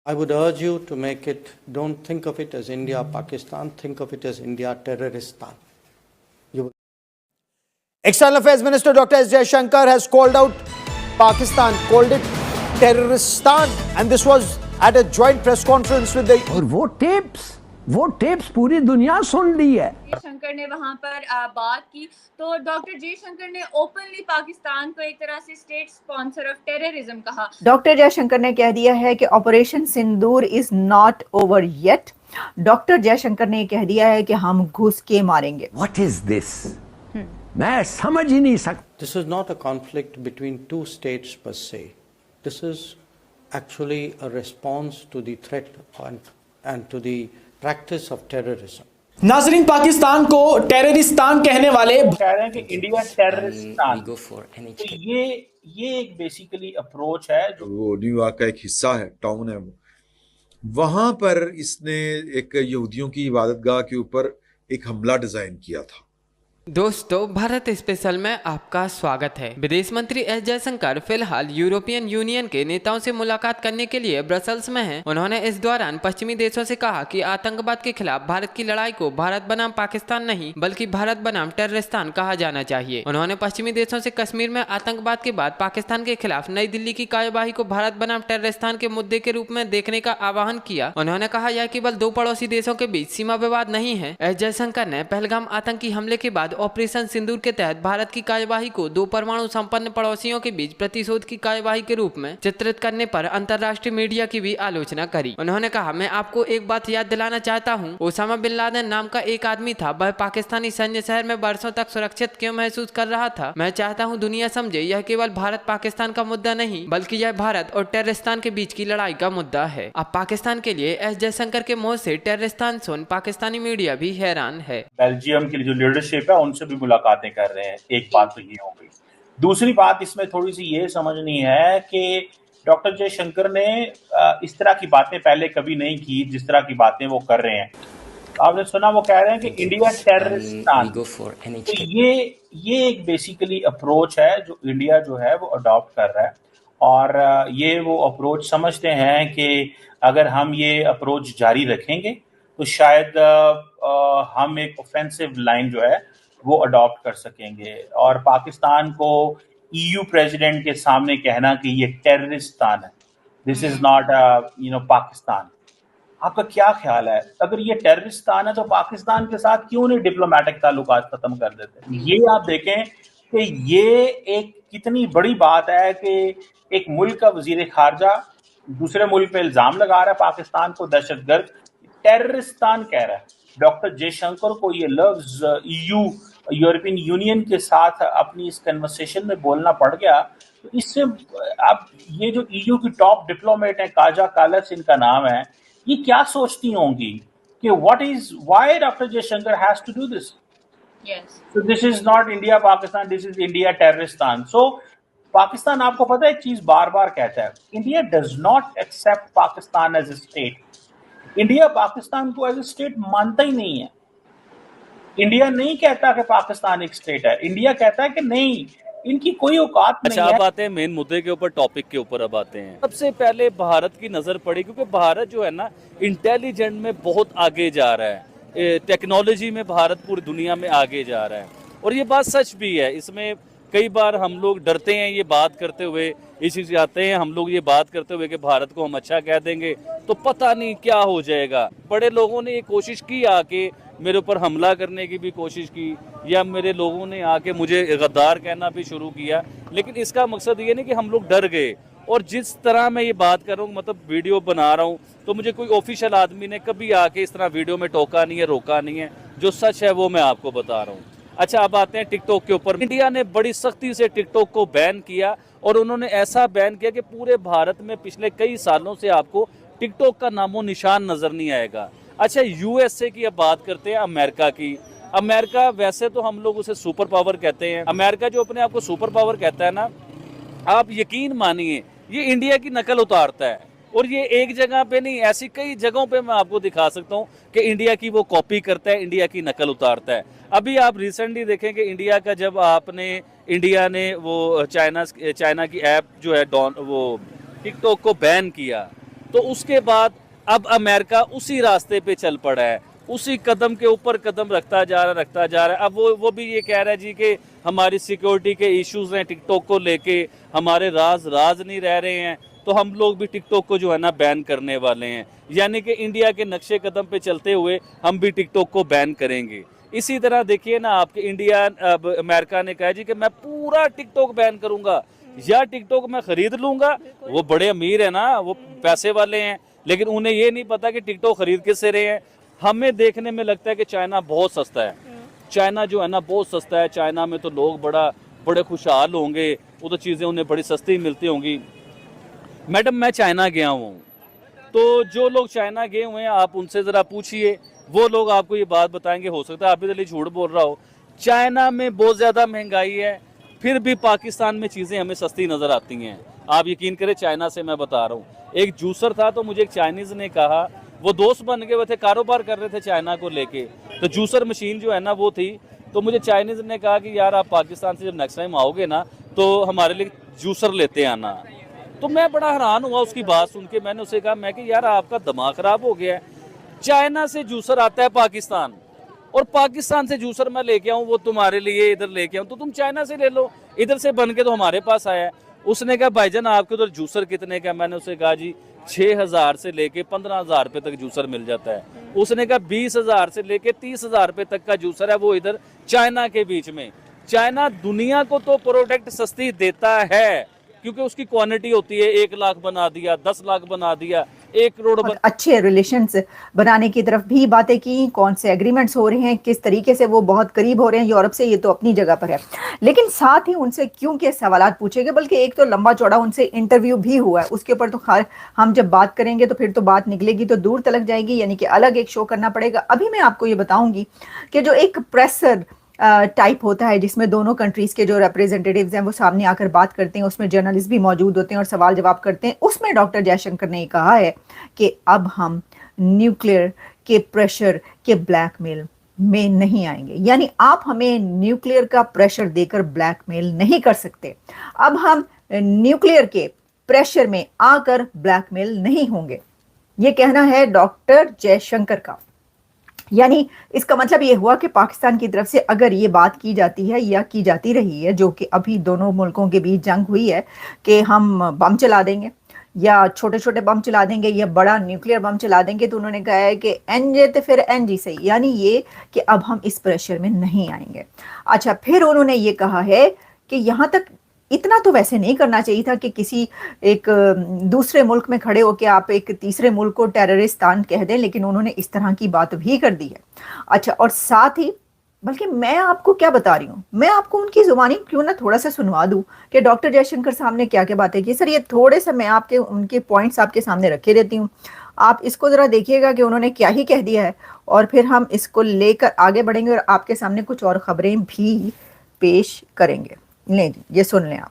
I would urge you to make it, don't think of it as India, Pakistan, think of it as India, Terroristan. You External Affairs Minister Dr. S. Jaishankar has called out Pakistan, called it Terroristan, and this was at a joint press conference with the. और वो tapes पूरी दुनिया सुन ली है। जयशंकर ने वहां पर बात की तो डॉक्टर जयशंकर ने ओपनली पाकिस्तान को एक तरह से स्टेट स्पॉन्सर ऑफ टेररिज्म कहा। डॉक्टर जयशंकर ने कह दिया है कि operation Sindoor is not over yet. Doctor Jaishankar ने कह दिया है कि हम घुस के मारेंगे। What is this? मैं समझ ही नहीं सकता। This is not a conflict between two states per se. This is actually a response to the threat and to the practice of terrorism. नाजरीन, पाकिस्तान को टेररिस्तान कहने वाले कह रहे हैं कि इंडिया टेररिस्तान, तो ये एक बेसिकली अप्रोच है जो वो न्यूयॉर्क का एक हिस्सा है, टाउन है वो, वहां पर इसने एक यहूदियों की इबादतगाह के ऊपर एक हमला डिजाइन किया था। दोस्तों, भारत स्पेशल में आपका स्वागत है। विदेश मंत्री एस जयशंकर फिलहाल यूरोपियन यूनियन के नेताओं से मुलाकात करने के लिए ब्रसल्स में हैं। उन्होंने इस दौरान पश्चिमी देशों से कहा कि आतंकवाद के खिलाफ भारत की लड़ाई को भारत बनाम पाकिस्तान नहीं बल्कि भारत बनाम टेररिस्तान कहा जाना चाहिए। उन्होंने पश्चिमी देशों से कश्मीर में आतंकवाद के बाद पाकिस्तान के खिलाफ नई दिल्ली की कार्यवाही को भारत बनाम टेररिस्तान के मुद्दे के रूप में देखने का आह्वान किया। उन्होंने कहा यह केवल दो पड़ोसी देशों के बीच सीमा विवाद नहीं है। एस जयशंकर ने पहलगाम आतंकी हमले के बाद ऑपरेशन सिंदूर के तहत भारत की कार्यवाही को दो परमाणु संपन्न पड़ोसियों के बीच प्रतिशोध की कार्यवाही के रूप में चित्रित करने पर अंतर्राष्ट्रीय मीडिया की भी आलोचना करी। उन्होंने कहा, मैं आपको एक बात याद दिलाना चाहता हूं, ओसामा बिन लादेन नाम का एक आदमी था। वह पाकिस्तानी सैन्य शहर में बरसों तक सुरक्षित क्यों महसूस कर रहा था। मैं चाहता हूं दुनिया समझे यह केवल भारत पाकिस्तान का मुद्दा नहीं बल्कि यह भारत और टेररिस्तान के बीच की लड़ाई का मुद्दा है। अब पाकिस्तान के लिए एस जयशंकर के मुंह से टेररिस्तान सुन पाकिस्तानी मीडिया भी हैरान है। बेल्जियम की जो लीडरशिप है उनसे भी मुलाकातें कर रहे हैं। एक बात तो ये हो गई। दूसरी बात इसमें थोड़ी सी ये समझनी है कि डॉक्टर जयशंकर ने इस तरह की बातें पहले कभी नहीं की जिस तरह की बातें वो कर रहे हैं। आपने सुना वो कह रहे हैं कि इंडिया टेररिस्तान, तो ये एक बेसिकली अप्रोच है जो इंडिया जो है वो अडॉप्ट कर रहा है और ये वो अप्रोच समझते हैं कि अगर हम ये अप्रोच जारी रखेंगे तो शायद हम एक ऑफेंसिव लाइन जो है वो अडॉप्ट कर सकेंगे और पाकिस्तान को ईयू प्रेसिडेंट के सामने कहना कि ये टेररिस्तान है, दिस इज नॉट पाकिस्तान। आपका क्या ख्याल है, अगर ये टेररिस्तान है तो पाकिस्तान के साथ क्यों नहीं डिप्लोमेटिक ताल्लुकात खत्म कर देते? ये आप देखें कि ये एक कितनी बड़ी बात है कि एक मुल्क का वजीर खारजा दूसरे मुल्क पे इल्जाम लगा रहा है पाकिस्तान को दहशतगर्द, टेररिस्तान कह रहा है। डॉक्टर जयशंकर को ये लफ्ज ईयू यूरोपियन यूनियन के साथ अपनी इस कन्वर्सेशन में बोलना पड़ गया। तो इससे अब ये जो ईयू की टॉप डिप्लोमेट है, काजा कालस इनका नाम है, ये क्या सोचती होंगी कि why doctor Jaishankar has to do this? So this is not India Pakistan, this is India Terroristan. So Pakistan, आपको पता है एक चीज बार बार कहता है, India does not accept Pakistan as a state. India Pakistan को एज ए स्टेट मानता ही नहीं है। इंडिया नहीं कहता कि पाकिस्तान एक स्टेट है, इंडिया कहता है कि नहीं, इनकी कोई औकात नहीं है। अच्छा, अब आते हैं मेन मुद्दे के ऊपर, टॉपिक के ऊपर अब आते हैं। सबसे पहले भारत की नजर पड़ी क्योंकि भारत जो है ना इंटेलिजेंट में बहुत आगे जा रहा है, टेक्नोलॉजी में भारत पूरी दुनिया में आगे जा रहा है और ये बात सच भी है। इसमें कई बार हम लोग डरते हैं ये बात करते हुए, इसी से आते हैं हम लोग ये बात करते हुए कि भारत को हम अच्छा कह देंगे तो पता नहीं क्या हो जाएगा। बड़े लोगों ने ये कोशिश की आके मेरे ऊपर हमला करने की भी कोशिश की या मेरे लोगों ने आके मुझे गद्दार कहना भी शुरू किया, लेकिन इसका मकसद ये नहीं कि हम लोग डर गए। और जिस तरह मैं ये बात कर रहा हूँ, मतलब वीडियो बना रहा हूँ, तो मुझे कोई ऑफिशियल आदमी ने कभी आके इस तरह वीडियो में टोका नहीं है, रोका नहीं है। जो सच है वो मैं आपको बता रहा हूँ। अच्छा, अब आते हैं टिकटॉक के ऊपर। इंडिया ने बड़ी सख्ती से टिकटॉक को बैन किया और उन्होंने ऐसा बैन किया कि पूरे भारत में पिछले कई सालों से आपको टिकटॉक का नामो निशान नजर नहीं आएगा। अच्छा, यूएसए की अब बात करते हैं, अमेरिका की। अमेरिका वैसे तो हम लोग उसे सुपर पावर कहते हैं। अमेरिका जो अपने आप को सुपर पावर कहता है ना, आप यकीन मानिए ये इंडिया की नकल उतारता है और ये एक जगह पे नहीं, ऐसी कई जगहों पे मैं आपको दिखा सकता हूँ कि इंडिया की वो कॉपी करता है, इंडिया की नकल उतारता है। अभी आप रिसेंटली देखें कि इंडिया का जब इंडिया ने वो चाइना की ऐप जो है वो टिकटॉक को बैन किया, तो उसके बाद अब अमेरिका उसी रास्ते पे चल पड़ा है, उसी कदम के ऊपर कदम रखता जा रहा है। अब वो भी ये कह रहा है जी कि हमारी सिक्योरिटी के इश्यूज हैं टिकटॉक को लेके, हमारे राज नहीं रह रहे हैं, तो हम लोग भी टिकटॉक को जो है ना बैन करने वाले हैं। यानी कि इंडिया के नक्शे कदम पे चलते हुए हम भी टिकटॉक को बैन करेंगे। इसी तरह देखिए ना, आपके अमेरिका ने कहा जी कि मैं पूरा टिकटॉक बैन करूंगा, या टिकटॉक मैं खरीद लूंगा। वो बड़े अमीर है ना, वो पैसे वाले हैं, लेकिन उन्हें ये नहीं पता कि टिकटॉक खरीद किससे रहे हैं। हमें देखने में लगता है कि चाइना बहुत सस्ता है, चाइना जो है ना बहुत सस्ता है। चाइना में तो लोग बड़े खुशहाल होंगे, वो तो चीज़ें उन्हें बड़ी सस्ती मिलती होंगी। मैडम, मैं चाइना गया हूँ, तो जो लोग चाइना गए हुए हैं आप उनसे ज़रा पूछिए, वो लोग आपको ये बात बताएंगे। हो सकता है आप इधर झूठ बोल रहा हो, चाइना में बहुत ज़्यादा महंगाई है, फिर भी पाकिस्तान में चीज़ें हमें सस्ती नज़र आती हैं। आप यकीन करें, चाइना से मैं बता रहा हूँ। एक जूसर था, तो मुझे एक चाइनीज़ ने कहा, वो दोस्त बन गए, वो थे कारोबार कर रहे थे चाइना को लेके, तो जूसर मशीन जो है ना वो थी। तो मुझे चाइनीज़ ने कहा कि यार आप पाकिस्तान से जब नेक्स्ट टाइम आओगे ना तो हमारे लिए जूसर लेते आना। तो मैं बड़ा हैरान हुआ उसकी बात सुन के। मैंने उसे कहा, मैं कि यार आपका दिमाग ख़राब हो गया है, चाइना से जूसर आता है पाकिस्तान, और पाकिस्तान से जूसर मैं लेके आऊँ, वो तुम्हारे लिए इधर लेके आऊँ, तो तुम चाइना से ले लो, इधर से बन के तो हमारे पास आया है। उसने कहा भाईजान आपके उधर जूसर कितने का? मैंने उसे कहा जी 6,000 से लेके 15,000 रुपये तक जूसर मिल जाता है। उसने कहा 20,000 से लेके 30,000 रुपये तक का जूसर है, वो इधर चाइना के बीच में। चाइना दुनिया को तो प्रोडक्ट सस्ती देता है, क्योंकि उसकी क्वांटिटी होती है, 1 लाख बना दिया, 10 लाख बना दिया, 1 करोड़ अच्छे रिलेशंस बनाने की तरफ भी बातें की, कौन से एग्रीमेंट्स हो रहे हैं, किस तरीके से वो बहुत करीब हो रहे हैं यूरोप से, ये तो अपनी जगह पर है। लेकिन साथ ही उनसे क्यों के सवाल पूछे गए, बल्कि एक तो लंबा चौड़ा उनसे इंटरव्यू भी हुआ है, उसके ऊपर तो खार हम जब बात करेंगे तो फिर तो बात निकलेगी तो दूर तलक जाएगी, यानी कि अलग एक शो करना पड़ेगा। अभी मैं आपको ये बताऊंगी कि जो एक प्रेसर टाइप होता है जिसमें दोनों कंट्रीज के जो रिप्रेजेंटेटिव्स हैं वो सामने आकर बात करते हैं, उसमें जर्नलिस्ट भी मौजूद होते हैं और सवाल जवाब करते हैं, उसमें डॉक्टर जयशंकर ने कहा है कि अब हम न्यूक्लियर के प्रेशर के ब्लैकमेल में नहीं आएंगे, यानी आप हमें न्यूक्लियर का प्रेशर देकर ब्लैकमेल नहीं कर सकते। अब हम न्यूक्लियर के प्रेशर में आकर ब्लैकमेल नहीं होंगे, ये कहना है डॉक्टर जयशंकर का। यानी इसका मतलब ये हुआ कि पाकिस्तान की तरफ से अगर ये बात की जाती है या की जाती रही है, जो कि अभी दोनों मुल्कों के बीच जंग हुई है कि हम बम चला देंगे या छोटे छोटे बम चला देंगे या बड़ा न्यूक्लियर बम चला देंगे, तो उन्होंने कहा है कि एनजे तो फिर एनजी सही, यानी ये कि अब हम इस प्रेशर में नहीं आएंगे। अच्छा, फिर उन्होंने ये कहा है कि यहाँ तक इतना तो वैसे नहीं करना चाहिए था कि किसी एक दूसरे मुल्क में खड़े होकर आप एक तीसरे मुल्क को टेररिस्तान कह दें, लेकिन उन्होंने इस तरह की बात भी कर दी है। अच्छा, और साथ ही बल्कि मैं आपको क्या बता रही हूँ, मैं आपको उनकी जुबानी क्यों ना थोड़ा सा सुनवा दूं कि डॉक्टर जयशंकर साहब ने क्या क्या बातें की। सर, ये थोड़े से मैं आपके उनके पॉइंट्स आपके सामने रखे देती हूँ, आप इसको जरा देखिएगा कि उन्होंने क्या ही कह दिया है, और फिर हम इसको लेकर आगे बढ़ेंगे और आपके सामने कुछ और खबरें भी पेश करेंगे। ले जी, ये सुन लें आप।